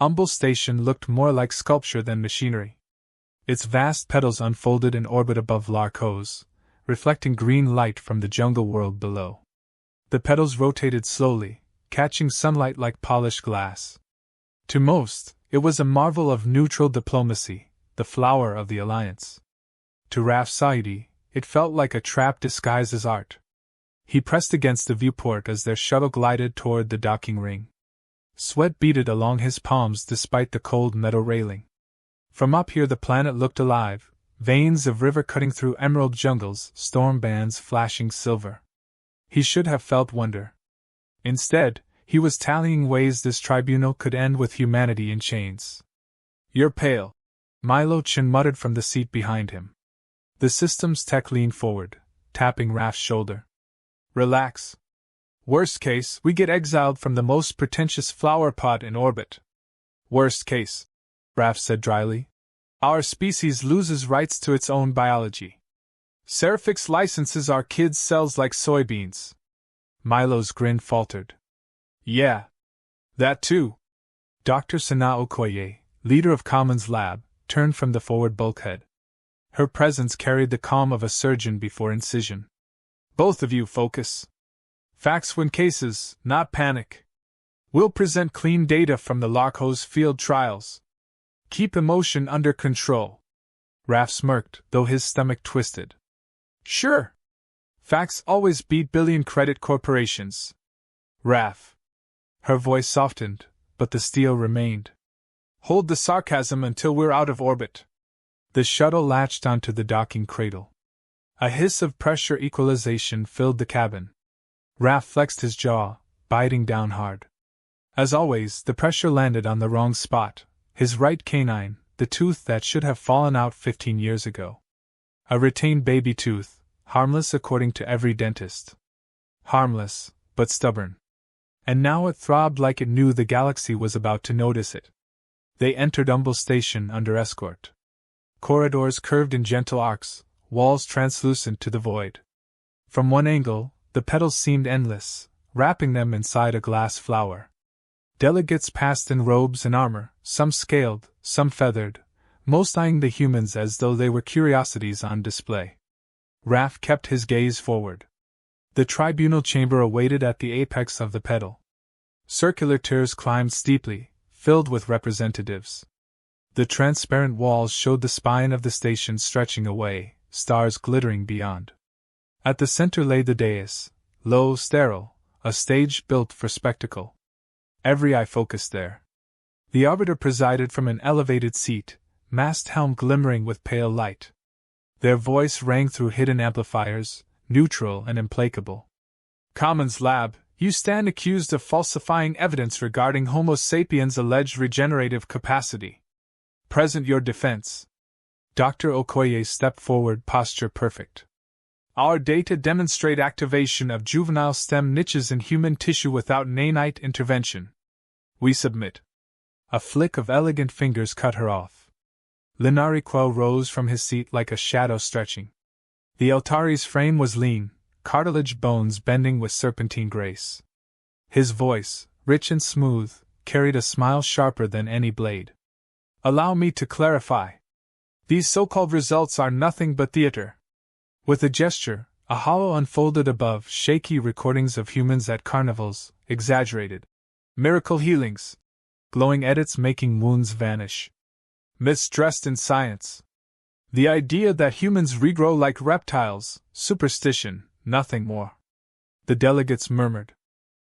Humble Station looked more like sculpture than machinery. Its vast petals unfolded in orbit above Larcos, reflecting green light from the jungle world below. The petals rotated slowly, catching sunlight like polished glass. To most, it was a marvel of neutral diplomacy, the flower of the Alliance. To Raf Saeedi, it felt like a trap disguised as art. He pressed against the viewport as their shuttle glided toward the docking ring. Sweat beaded along his palms despite the cold metal railing. From up here the planet looked alive, veins of river cutting through emerald jungles, storm bands flashing silver. He should have felt wonder. Instead, he was tallying ways this tribunal could end with humanity in chains. "You're pale," Milo Chen muttered from the seat behind him. The systems tech leaned forward, tapping Raf's shoulder. "Relax. Worst case, we get exiled from the most pretentious flower pot in orbit." "Worst case," Raf said dryly. "Our species loses rights to its own biology. Serifix licenses our kids' cells like soybeans." Milo's grin faltered. "Yeah. That too." Dr. Sana Okoye, leader of Commons Lab, turned from the forward bulkhead. Her presence carried the calm of a surgeon before incision. "Both of you focus. Facts win cases, not panic. We'll present clean data from the Larcos field trials. Keep emotion under control." Raf smirked, though his stomach twisted. "Sure. Facts always beat billion credit corporations." "Raf." Her voice softened, but the steel remained. "Hold the sarcasm until we're out of orbit." The shuttle latched onto the docking cradle. A hiss of pressure equalization filled the cabin. Raf flexed his jaw, biting down hard. As always, the pressure landed on the wrong spot, his right canine, the tooth that should have fallen out 15 years ago. A retained baby tooth, harmless according to every dentist. Harmless, but stubborn. And now it throbbed like it knew the galaxy was about to notice it. They entered Humble Station under escort. Corridors curved in gentle arcs, walls translucent to the void. From one angle, the petals seemed endless, wrapping them inside a glass flower. Delegates passed in robes and armor, some scaled, some feathered, most eyeing the humans as though they were curiosities on display. Raf kept his gaze forward. The tribunal chamber awaited at the apex of the petal. Circular tiers climbed steeply, filled with representatives. The transparent walls showed the spine of the station stretching away, stars glittering beyond. At the center lay the dais, low, sterile, a stage built for spectacle. Every eye focused there. The arbiter presided from an elevated seat, mast helm glimmering with pale light. Their voice rang through hidden amplifiers, neutral and implacable. "Commons Lab, you stand accused of falsifying evidence regarding Homo sapiens' alleged regenerative capacity. Present your defense." Dr. Okoye stepped forward, posture perfect. "Our data demonstrate activation of juvenile stem niches in human tissue without nanite intervention. We submit." A flick of elegant fingers cut her off. Linariquel rose from his seat like a shadow stretching. The Altari's frame was lean, cartilage bones bending with serpentine grace. His voice, rich and smooth, carried a smile sharper than any blade. "Allow me to clarify. These so-called results are nothing but theater." With a gesture, a hollow unfolded above, shaky recordings of humans at carnivals, exaggerated. Miracle healings. Glowing edits making wounds vanish. Myths dressed in science. The idea that humans regrow like reptiles, superstition, nothing more. The delegates murmured.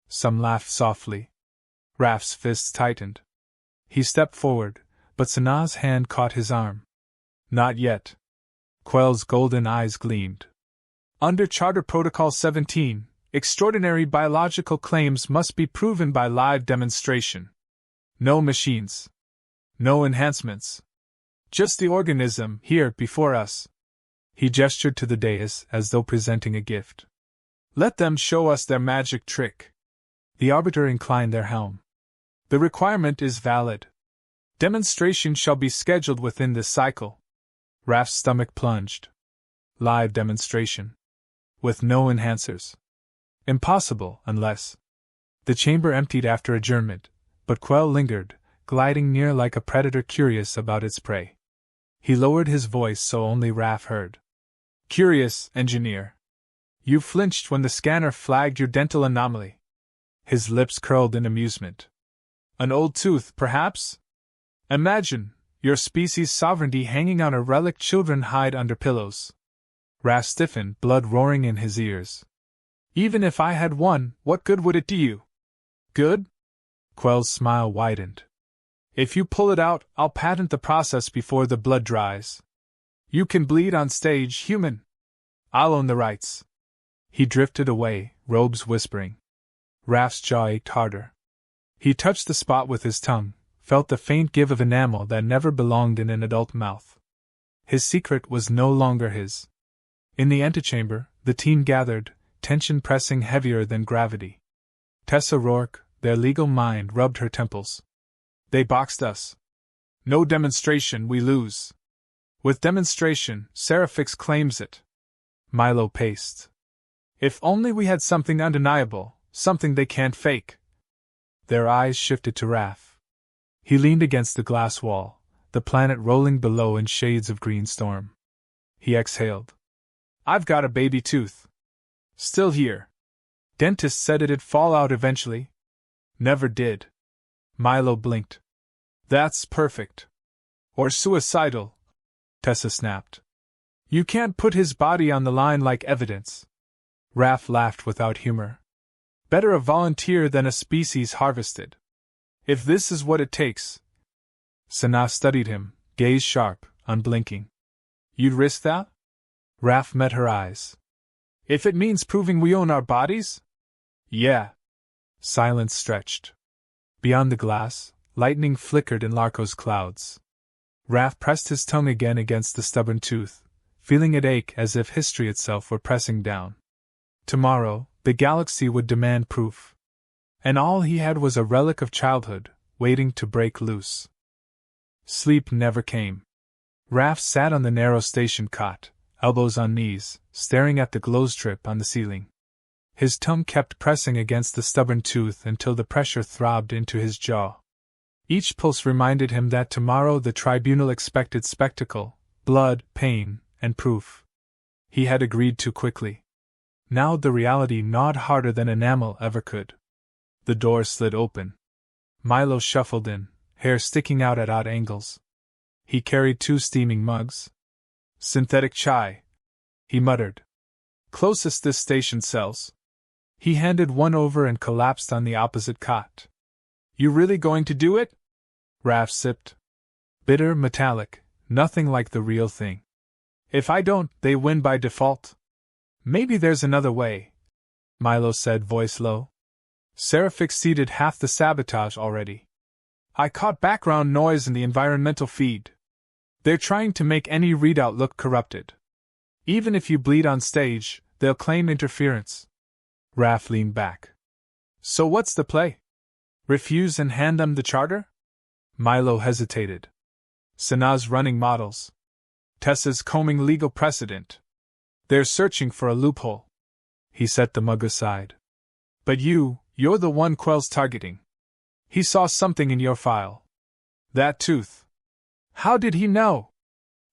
Some laughed softly. Raf's fists tightened. He stepped forward, but Sana's hand caught his arm. "Not yet." Quell's golden eyes gleamed. "Under Charter Protocol 17, extraordinary biological claims must be proven by live demonstration. No machines. No enhancements. Just the organism, here, before us." He gestured to the dais as though presenting a gift. "Let them show us their magic trick." The arbiter inclined their helm. "The requirement is valid. Demonstration shall be scheduled within this cycle." Raf's stomach plunged. Live demonstration. With no enhancers. Impossible, unless. The chamber emptied after adjournment, but Quell lingered, gliding near like a predator curious about its prey. He lowered his voice so only Raf heard. Curious, engineer. You flinched when the scanner flagged your dental anomaly. His lips curled in amusement. An old tooth, perhaps? Imagine, your species' sovereignty hanging on a relic children hide under pillows. Raf stiffened, blood roaring in his ears. Even if I had one, what good would it do you? Good? Quell's smile widened. If you pull it out, I'll patent the process before the blood dries. You can bleed on stage, human. I'll own the rights. He drifted away, robes whispering. Raf's jaw ached harder. He touched the spot with his tongue, felt the faint give of enamel that never belonged in an adult mouth. His secret was no longer his. In the antechamber, the team gathered, tension pressing heavier than gravity. Tessa Rourke, their legal mind, rubbed her temples. They boxed us. No demonstration, we lose. With demonstration, Seraphix claims it. Milo paced. If only we had something undeniable, something they can't fake. Their eyes shifted to Raf. He leaned against the glass wall, the planet rolling below in shades of green storm. He exhaled. I've got a baby tooth. Still here. Dentist said it'd fall out eventually. Never did. Milo blinked. That's perfect. Or suicidal, Tessa snapped. You can't put his body on the line like evidence. Raf laughed without humor. Better a volunteer than a species harvested. If this is what it takes. Sanaa studied him, gaze sharp, unblinking. You'd risk that? Raf met her eyes. If it means proving we own our bodies? Yeah. Silence stretched. Beyond the glass, lightning flickered in Larko's clouds. Raf pressed his tongue again against the stubborn tooth, feeling it ache as if history itself were pressing down. Tomorrow, the galaxy would demand proof. And all he had was a relic of childhood, waiting to break loose. Sleep never came. Raf sat on the narrow station cot, elbows on knees, staring at the glow strip on the ceiling. His tongue kept pressing against the stubborn tooth until the pressure throbbed into his jaw. Each pulse reminded him that tomorrow the tribunal expected spectacle, blood, pain, and proof. He had agreed too quickly. Now the reality gnawed harder than enamel ever could. The door slid open. Milo shuffled in, hair sticking out at odd angles. He carried 2 steaming mugs. Synthetic chai, he muttered. Closest this station sells. He handed one over and collapsed on the opposite cot. You really going to do it? Raf sipped. Bitter, metallic, nothing like the real thing. If I don't, they win by default. Maybe there's another way, Milo said, voice low. Seraphix seeded half the sabotage already. I caught background noise in the environmental feed. They're trying to make any readout look corrupted. Even if you bleed on stage, they'll claim interference. Raf leaned back. So what's the play? Refuse and hand them the charter? Milo hesitated. Sanaa's running models. Tessa's combing legal precedent. They're searching for a loophole. He set the mug aside. But you're the one Quell's targeting. He saw something in your file. That tooth. How did he know?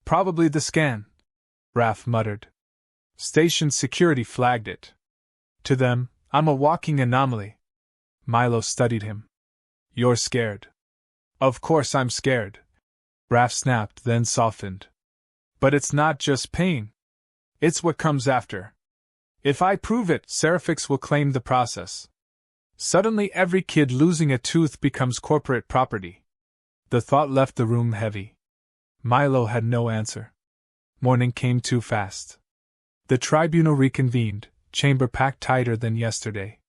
Probably the scan, Raf muttered. Station security flagged it. To them, I'm a walking anomaly. Milo studied him. You're scared. Of course I'm scared. Raf snapped, then softened. But it's not just pain. It's what comes after. If I prove it, Seraphix will claim the process. Suddenly every kid losing a tooth becomes corporate property. The thought left the room heavy. Milo had no answer. Morning came too fast. The tribunal reconvened, chamber packed tighter than yesterday.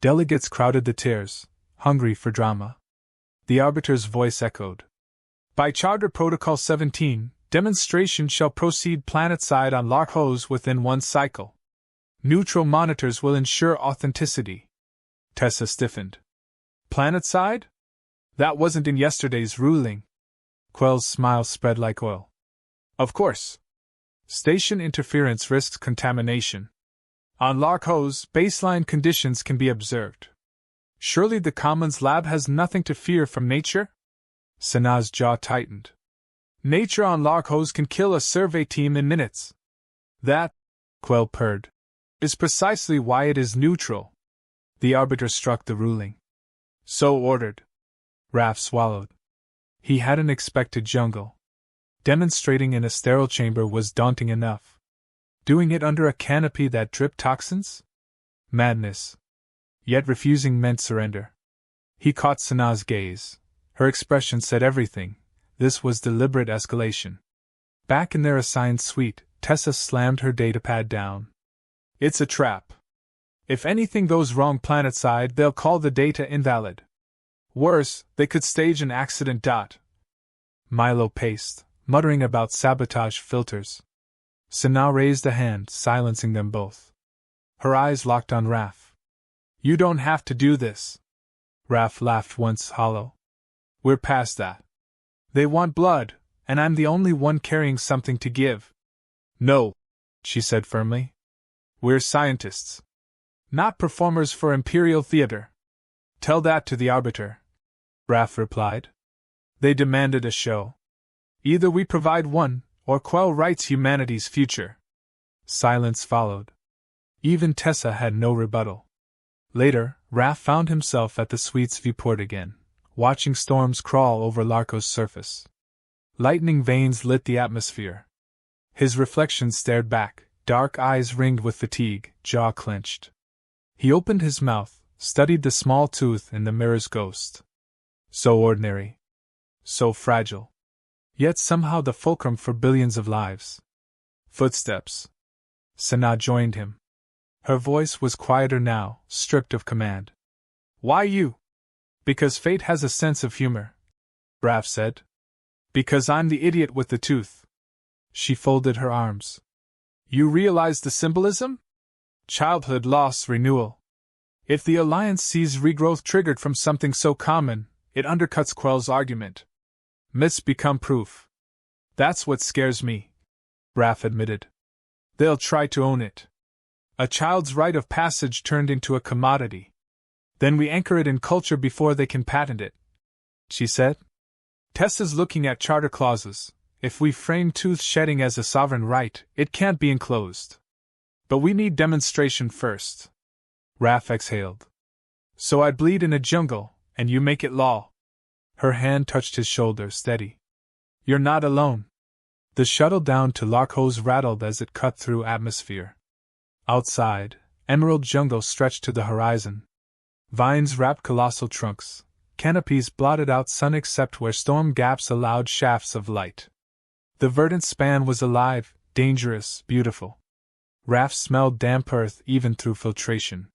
Delegates crowded the tiers, hungry for drama. The arbiter's voice echoed. By Charter Protocol 17, demonstration shall proceed planet-side on Larkos within 1 cycle. Neutral monitors will ensure authenticity. Tessa stiffened. Planet-side? That wasn't in yesterday's ruling. Quell's smile spread like oil. Of course. Station interference risks contamination. On Larkos, baseline conditions can be observed. Surely the Commons lab has nothing to fear from nature? Sanaa's jaw tightened. Nature on Larkos can kill a survey team in minutes. That, Quell purred, is precisely why it is neutral. The arbiter struck the ruling. So ordered. Raf swallowed. He hadn't expected jungle. Demonstrating in a sterile chamber was daunting enough. Doing it under a canopy that dripped toxins? Madness. Yet refusing meant surrender. He caught Sanaa's gaze. Her expression said everything. This was deliberate escalation. Back in their assigned suite, Tessa slammed her datapad down. It's a trap. If anything goes wrong planetside, they'll call the data invalid. Worse, they could stage an accident. Milo paced, muttering about sabotage filters. Sanaa raised a hand, silencing them both. Her eyes locked on Raf. You don't have to do this. Raf laughed once hollow. We're past that. They want blood, and I'm the only one carrying something to give. No, she said firmly. We're scientists. Not performers for Imperial Theater. Tell that to the Arbiter, Raf replied. They demanded a show. Either we provide one, or Quell writes humanity's future. Silence followed. Even Tessa had no rebuttal. Later, Raf found himself at the suite's viewport again, watching storms crawl over Larkos' surface. Lightning veins lit the atmosphere. His reflection stared back, dark eyes ringed with fatigue, jaw clenched. He opened his mouth, studied the small tooth in the mirror's ghost. So ordinary. So fragile. Yet somehow the fulcrum for billions of lives. Footsteps. Sanaa joined him. Her voice was quieter now, stripped of command. Why you? Because fate has a sense of humor, Raf said. Because I'm the idiot with the tooth. She folded her arms. You realize the symbolism? Childhood loss renewal. If the Alliance sees regrowth triggered from something so common, it undercuts Quell's argument. Myths become proof. That's what scares me, Raf admitted. They'll try to own it. A child's rite of passage turned into a commodity. Then we anchor it in culture before they can patent it, she said. Tessa's looking at charter clauses. If we frame tooth shedding as a sovereign right, it can't be enclosed. But we need demonstration first. Raf exhaled. So I bleed in a jungle, and you make it law. Her hand touched his shoulder, steady. You're not alone. The shuttle down to Larkos rattled as it cut through atmosphere. Outside, emerald jungle stretched to the horizon. Vines wrapped colossal trunks, canopies blotted out sun except where storm gaps allowed shafts of light. The verdant span was alive, dangerous, beautiful. Raf smelled damp earth even through filtration.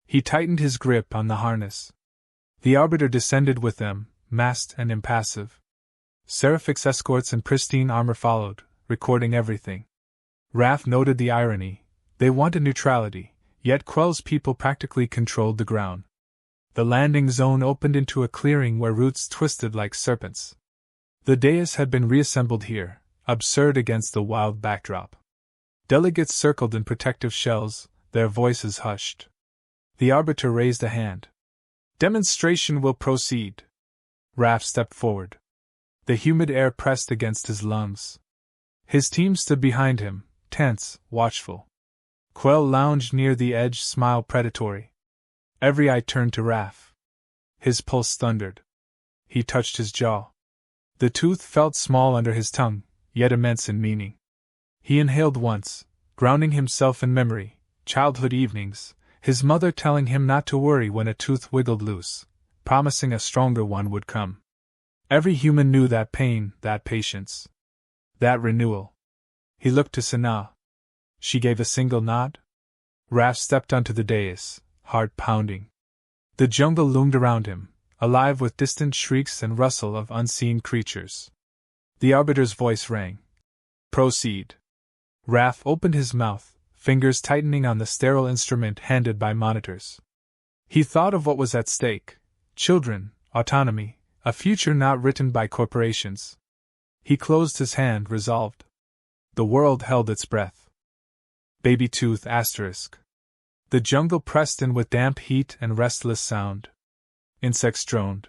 He tightened his grip on the harness. The Arbiter descended with them, masked and impassive. Seraphic's escorts in pristine armor followed, recording everything. Raf noted the irony. They wanted neutrality, yet Quell's people practically controlled the ground. The landing zone opened into a clearing where roots twisted like serpents. The dais had been reassembled here, absurd against the wild backdrop. Delegates circled in protective shells, their voices hushed. The Arbiter raised a hand. Demonstration will proceed. Raf stepped forward. The humid air pressed against his lungs. His team stood behind him, tense, watchful. Quell lounged near the edge, smile predatory. Every eye turned to Raf. His pulse thundered. He touched his jaw. The tooth felt small under his tongue, yet immense in meaning. He inhaled once, grounding himself in memory, childhood evenings, his mother telling him not to worry when a tooth wiggled loose, promising a stronger one would come. Every human knew that pain, that patience, that renewal. He looked to Sanaa. She gave a single nod. Raf stepped onto the dais, heart pounding. The jungle loomed around him, alive with distant shrieks and rustle of unseen creatures. The Arbiter's voice rang. Proceed. Raf opened his mouth, fingers tightening on the sterile instrument handed by monitors. He thought of what was at stake: children, autonomy, a future not written by corporations. He closed his hand, resolved. The world held its breath. Baby tooth asterisk. The jungle pressed in with damp heat and restless sound. Insects droned.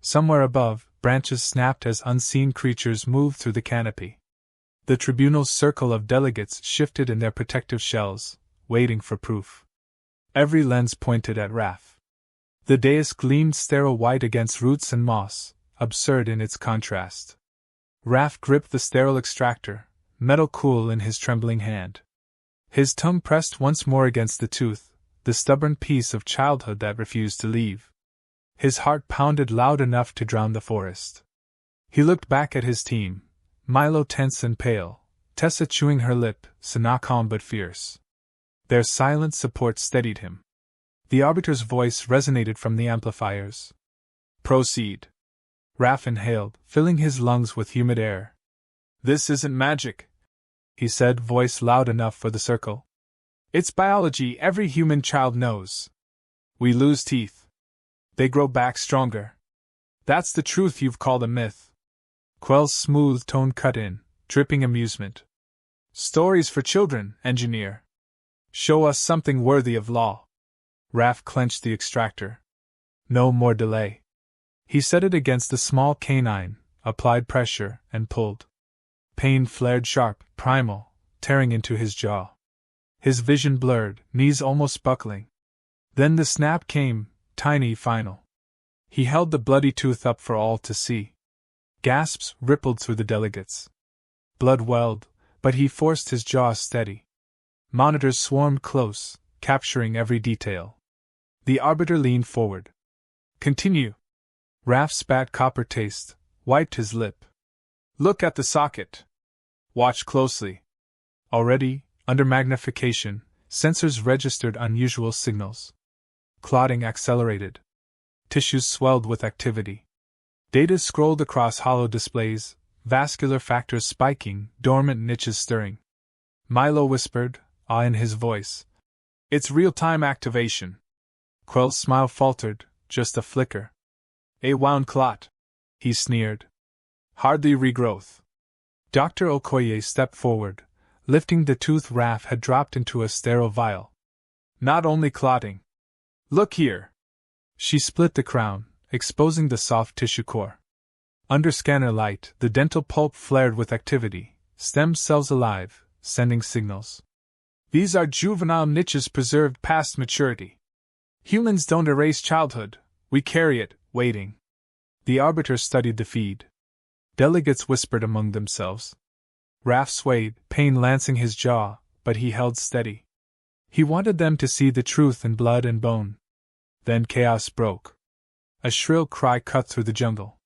Somewhere above, branches snapped as unseen creatures moved through the canopy. The tribunal's circle of delegates shifted in their protective shells, waiting for proof. Every lens pointed at Raf. The dais gleamed sterile white against roots and moss, absurd in its contrast. Raf gripped the sterile extractor, metal cool in his trembling hand. His tongue pressed once more against the tooth, the stubborn piece of childhood that refused to leave. His heart pounded loud enough to drown the forest. He looked back at his team, Milo tense and pale, Tessa chewing her lip, Sana calm but fierce. Their silent support steadied him. The Arbiter's voice resonated from the amplifiers. "Proceed." Raf inhaled, filling his lungs with humid air. "This isn't magic," he said, voice loud enough for the circle. "It's biology every human child knows. We lose teeth. They grow back stronger. That's the truth you've called a myth." Quell's smooth tone cut in, dripping amusement. "Stories for children, engineer. Show us something worthy of law." Raf clenched the extractor. No more delay. He set it against the small canine, applied pressure, and pulled. Pain flared sharp, primal, tearing into his jaw. His vision blurred, knees almost buckling. Then the snap came, tiny, final. He held the bloody tooth up for all to see. Gasps rippled through the delegates. Blood welled, but he forced his jaw steady. Monitors swarmed close, capturing every detail. The Arbiter leaned forward. "Continue." Raf spat copper taste, wiped his lip. "Look at the socket. Watch closely." Already, under magnification, sensors registered unusual signals. Clotting accelerated. Tissues swelled with activity. Data scrolled across hollow displays, vascular factors spiking, dormant niches stirring. Milo whispered, awe in his voice. "It's real-time activation." Quell's smile faltered, just a flicker. "A wound clot," he sneered. "Hardly regrowth." Dr. Okoye stepped forward, lifting the tooth Raf had dropped into a sterile vial. "Not only clotting. Look here." She split the crown, exposing the soft tissue core. Under scanner light, the dental pulp flared with activity, stem cells alive, sending signals. "These are juvenile niches preserved past maturity. Humans don't erase childhood, we carry it, waiting." The Arbiter studied the feed. Delegates whispered among themselves. Raf swayed, pain lancing his jaw, but he held steady. He wanted them to see the truth in blood and bone. Then chaos broke. A shrill cry cut through the jungle.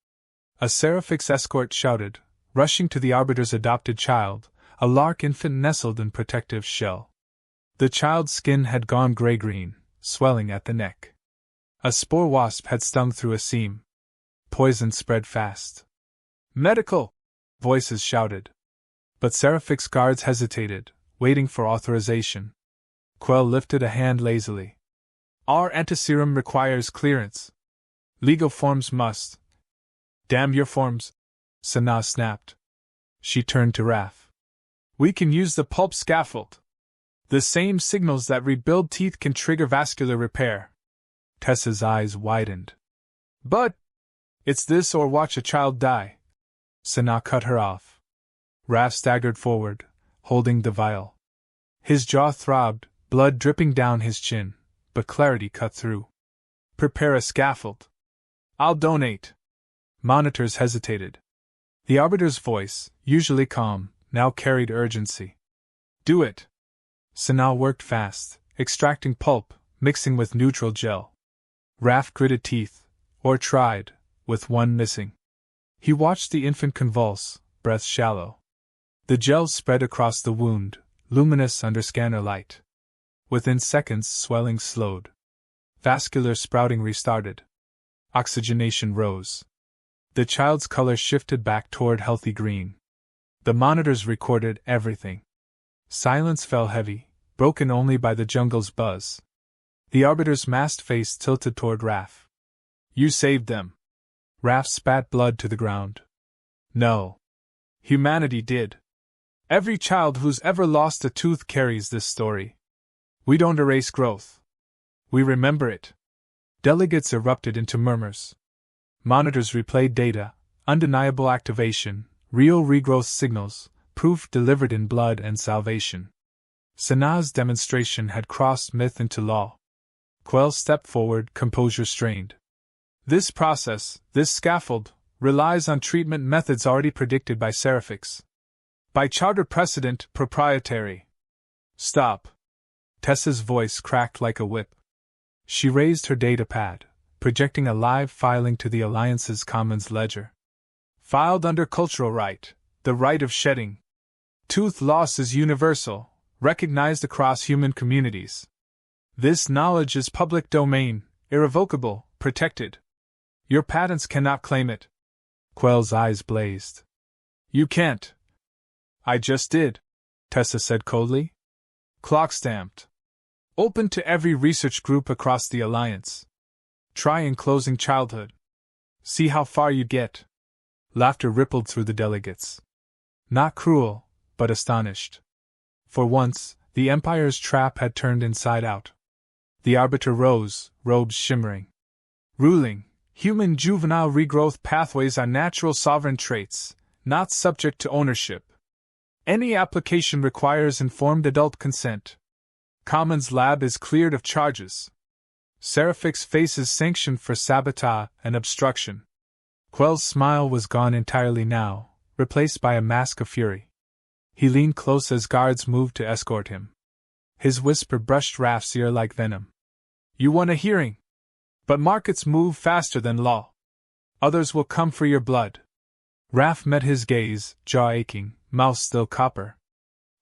A Seraphic's escort shouted, rushing to the Arbiter's adopted child, a lark infant nestled in protective shell. The child's skin had gone gray-green, swelling at the neck. A spore wasp had stung through a seam. Poison spread fast. "Medical!" voices shouted. But Seraphic's guards hesitated, waiting for authorization. Quell lifted a hand lazily. "Our antiserum requires clearance. Legal forms must." "Damn your forms!" Sana snapped. She turned to Raf. "We can use the pulp scaffold. The same signals that rebuild teeth can trigger vascular repair." Tessa's eyes widened. "But it's this or watch a child die." Sana cut her off. Raf staggered forward, holding the vial. His jaw throbbed, blood dripping down his chin, but clarity cut through. "Prepare a scaffold." "I'll donate." Monitors hesitated. The Arbiter's voice, usually calm, now carried urgency. "Do it." Sana worked fast, extracting pulp, mixing with neutral gel. Raf gritted teeth, or tried, with one missing. He watched the infant convulse, breath shallow. The gel spread across the wound, luminous under scanner light. Within seconds, swelling slowed. Vascular sprouting restarted. Oxygenation rose. The child's color shifted back toward healthy green. The monitors recorded everything. Silence fell heavy, broken only by the jungle's buzz. The Arbiter's masked face tilted toward Raf. "You saved them." Raf spat blood to the ground. "No. Humanity did. Every child who's ever lost a tooth carries this story. We don't erase growth. We remember it." Delegates erupted into murmurs. Monitors replayed data, undeniable activation, real regrowth signals, proof delivered in blood and salvation. Sanaa's demonstration had crossed myth into law. Quell stepped forward, composure strained. This process, this scaffold, relies on treatment methods already predicted by Seraphics. By charter precedent, proprietary. Stop. Tessa's voice cracked like a whip. She raised her datapad, projecting a live filing to the Alliance's Commons ledger. Filed under cultural right, the right of shedding. Tooth loss is universal, recognized across human communities. This knowledge is public domain, irrevocable, protected. Your patents cannot claim it. Quell's eyes blazed. You can't. I just did, Tessa said coldly. Clock stamped. Open to every research group across the Alliance. Try enclosing childhood. See how far you get. Laughter rippled through the delegates. Not cruel, but astonished. For once, the Empire's trap had turned inside out. The Arbiter rose, robes shimmering. Ruling, human juvenile regrowth pathways are natural sovereign traits, not subject to ownership. Any application requires informed adult consent. Commons Lab is cleared of charges. Seraphics faces sanction for sabotage and obstruction. Quell's smile was gone entirely now, replaced by a mask of fury. He leaned close as guards moved to escort him. His whisper brushed Raf's ear like venom. You won a hearing. But markets move faster than law. Others will come for your blood. Raf met his gaze, jaw aching, mouth still copper.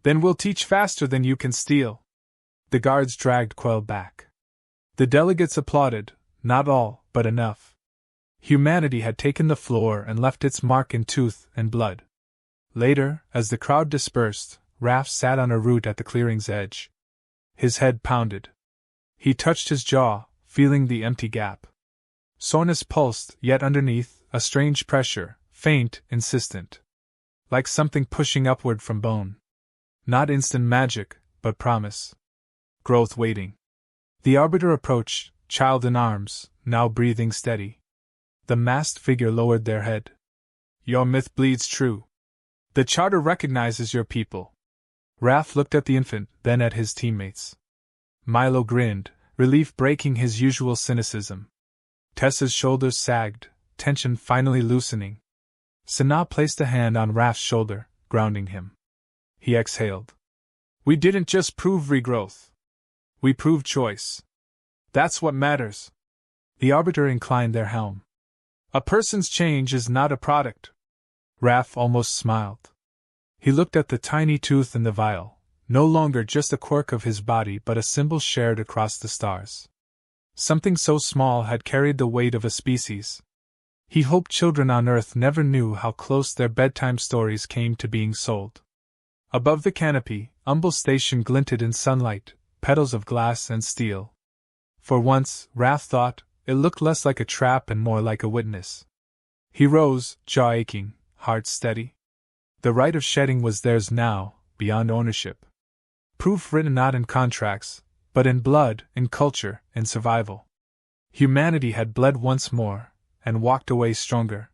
Then we'll teach faster than you can steal. The guards dragged Quell back. The delegates applauded, not all, but enough. Humanity had taken the floor and left its mark in tooth and blood. Later, as the crowd dispersed, Raf sat on a root at the clearing's edge. His head pounded. He touched his jaw, feeling the empty gap. Soreness pulsed, yet underneath, a strange pressure, faint, insistent. Like something pushing upward from bone. Not instant magic, but promise. Growth waiting. The Arbiter approached, child in arms, now breathing steady. The masked figure lowered their head. Your myth bleeds true. The Charter recognizes your people. Raf looked at the infant, then at his teammates. Milo grinned, relief breaking his usual cynicism. Tessa's shoulders sagged, tension finally loosening. Sanaa placed a hand on Raf's shoulder, grounding him. He exhaled. We didn't just prove regrowth. We proved choice. That's what matters. The Arbiter inclined their helm. A person's change is not a product. Raf almost smiled. He looked at the tiny tooth in the vial, no longer just a quirk of his body but a symbol shared across the stars. Something so small had carried the weight of a species. He hoped children on Earth never knew how close their bedtime stories came to being sold. Above the canopy, Umble's station glinted in sunlight, petals of glass and steel. For once, Raf thought, it looked less like a trap and more like a witness. He rose, jaw aching, heart steady. The right of shedding was theirs now, beyond ownership. Proof written not in contracts, but in blood, in culture, in survival. Humanity had bled once more, and walked away stronger.